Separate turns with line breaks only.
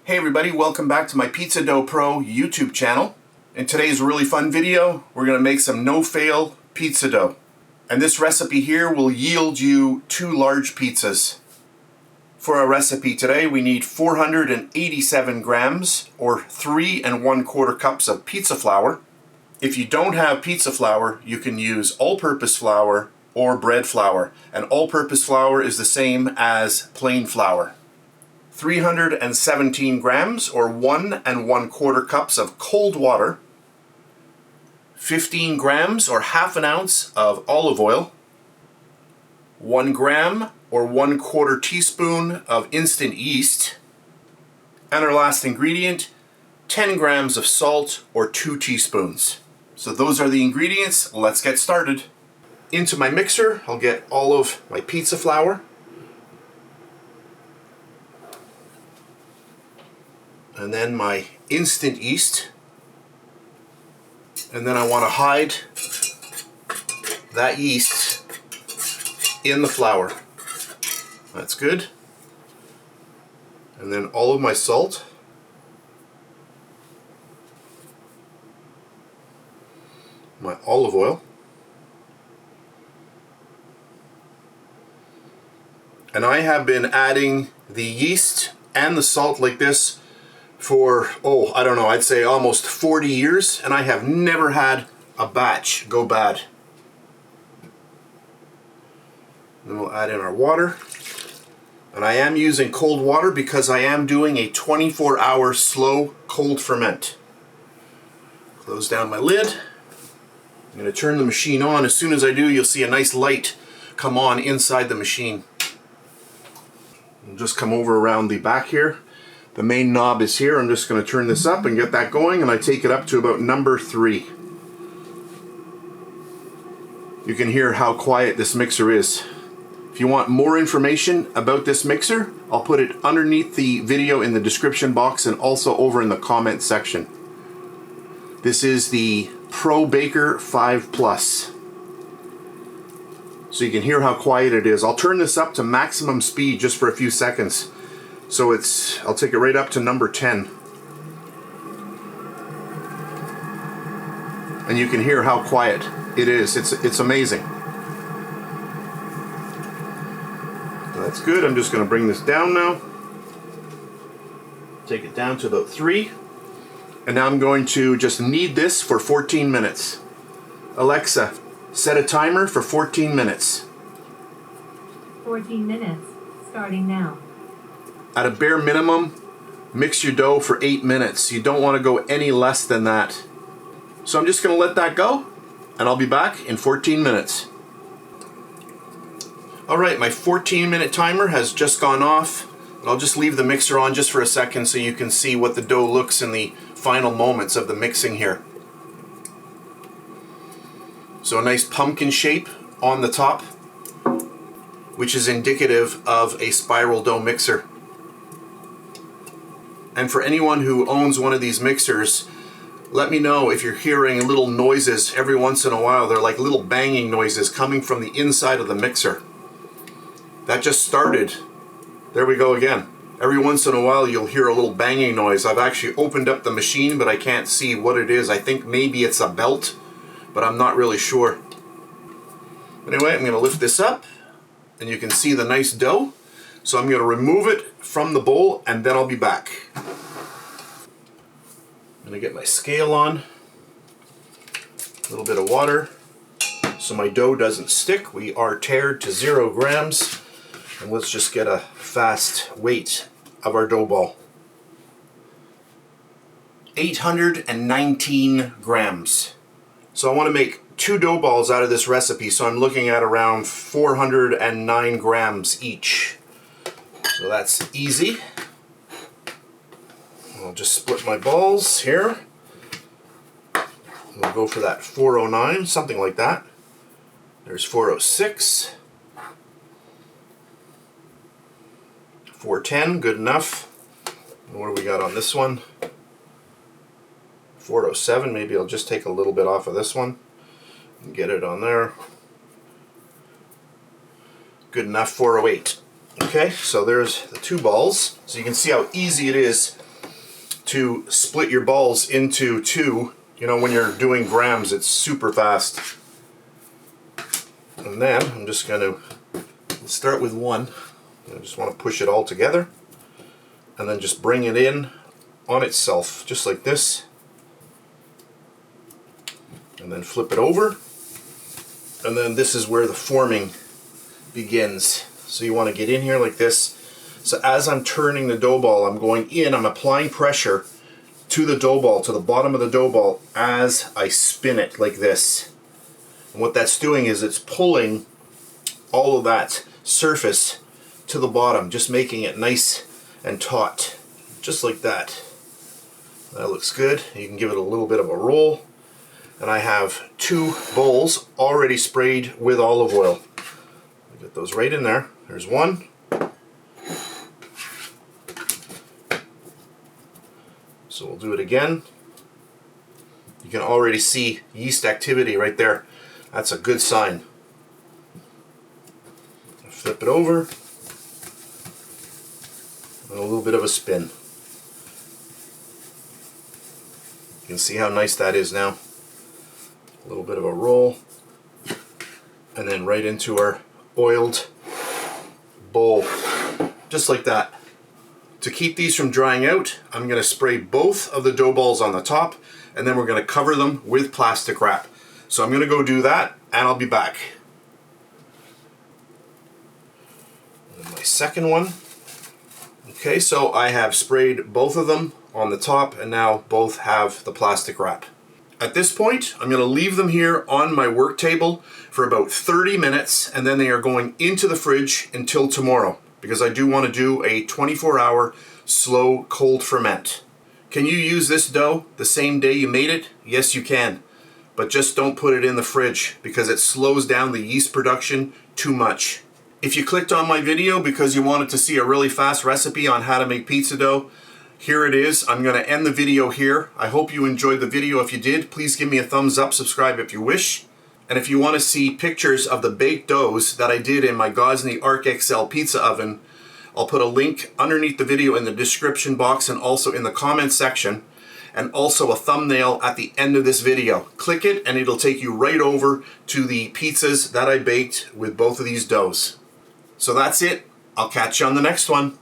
Hey everybody, welcome back to my Pizza Dough Pro YouTube channel. In today's really fun video, we're going to make some no-fail pizza dough. And this recipe here will yield you 2 large pizzas. For our recipe today, we need 487 grams or 3 1/4 cups of pizza flour. If you don't have pizza flour, you can use all-purpose flour or bread flour. And all-purpose flour is the same as plain flour. 317 grams or 1 1/4 cups of cold water, 15 grams or half an ounce of olive oil, 1 gram or 1/4 teaspoon of instant yeast, and our last ingredient, 10 grams of salt or 2 teaspoons. So those are the ingredients. Let's get started. Into my mixer, I'll get all of my pizza flour. And then my instant yeast, and then I want to hide that yeast in the flour. That's good. And then all of my salt, my olive oil, and I have been adding the yeast and the salt like this for, I don't know, I'd say almost 40 years, and I have never had a batch go bad. Then we'll add in our water. And I am using cold water because I am doing a 24-hour slow cold ferment. Close down my lid. I'm going to turn the machine on. As soon as I do, you'll see a nice light come on inside the machine. I'll just come over around the back here. The main knob is here. I'm just going to turn this up and get that going, and I take it up to about number 3. You can hear how quiet this mixer is. If you want more information about this mixer, I'll put it underneath the video in the description box and also over in the comment section. This is the Pro Baker 5 Plus. So you can hear how quiet it is. I'll turn this up to maximum speed just for a few seconds. So I'll take it right up to number 10. And you can hear how quiet it is. It's amazing. That's good. I'm just going to bring this down now. Take it down to about 3. And now I'm going to just knead this for 14 minutes. Alexa, set a timer for 14 minutes.
14 minutes, starting now.
At a bare minimum, mix your dough for 8 minutes. You don't want to go any less than that. So I'm just going to let that go, and I'll be back in 14 minutes. Alright, my 14-minute timer has just gone off. I'll just leave the mixer on just for a second so you can see what the dough looks in the final moments of the mixing here. So a nice pumpkin shape on the top, which is indicative of a spiral dough mixer. And for anyone who owns one of these mixers, let me know if you're hearing little noises every once in a while. They're like little banging noises coming from the inside of the mixer. That just started. There we go again. Every once in a while you'll hear a little banging noise. I've actually opened up the machine, but I can't see what it is. I think maybe it's a belt, but I'm not really sure. Anyway, I'm going to lift this up, and you can see the nice dough. So I'm going to remove it from the bowl, and then I'll be back. I'm going to get my scale on. A little bit of water so my dough doesn't stick. We are tared to 0 grams. And let's just get a fast weight of our dough ball. 819 grams. So I want to make 2 dough balls out of this recipe, so I'm looking at around 409 grams each. So that's easy. I'll just split my balls here. We'll go for that 409, something like that. There's 406. 410, good enough. And what do we got on this one? 407, maybe I'll just take a little bit off of this one and get it on there. Good enough, 408. Okay, so there's the 2 balls. So you can see how easy it is to split your balls into two. You know, when you're doing grams, it's super fast. And then I'm just going to start with one. I just want to push it all together and then just bring it in on itself, just like this. And then flip it over. And then this is where the forming begins. So you want to get in here like this. So as I'm turning the dough ball, I'm going in, I'm applying pressure to the dough ball, to the bottom of the dough ball, as I spin it like this. And what that's doing is it's pulling all of that surface to the bottom, just making it nice and taut, just like that. That looks good. You can give it a little bit of a roll. And I have 2 bowls already sprayed with olive oil. Get those right in there. There's one. So we'll do it again. You can already see yeast activity right there. That's a good sign. Flip it over. And a little bit of a spin. You can see how nice that is now. A little bit of a roll. And then right into our oiled bowl. Just like that. To keep these from drying out, I'm going to spray both of the dough balls on the top, and then we're going to cover them with plastic wrap. So I'm going to go do that, and I'll be back. And my second one. Okay, so I have sprayed both of them on the top, and now both have the plastic wrap. At this point, I'm going to leave them here on my work table for about 30 minutes, and then they are going into the fridge until tomorrow, because I do want to do a 24-hour slow cold ferment. Can you use this dough the same day you made it? Yes, you can. But just don't put it in the fridge, because it slows down the yeast production too much. If you clicked on my video because you wanted to see a really fast recipe on how to make pizza dough, here it is. I'm going to end the video here. I hope you enjoyed the video. If you did, please give me a thumbs up, subscribe if you wish. And if you want to see pictures of the baked doughs that I did in my Gozney Arc XL pizza oven, I'll put a link underneath the video in the description box and also in the comment section, and also a thumbnail at the end of this video. Click it and it'll take you right over to the pizzas that I baked with both of these doughs. So that's it. I'll catch you on the next one.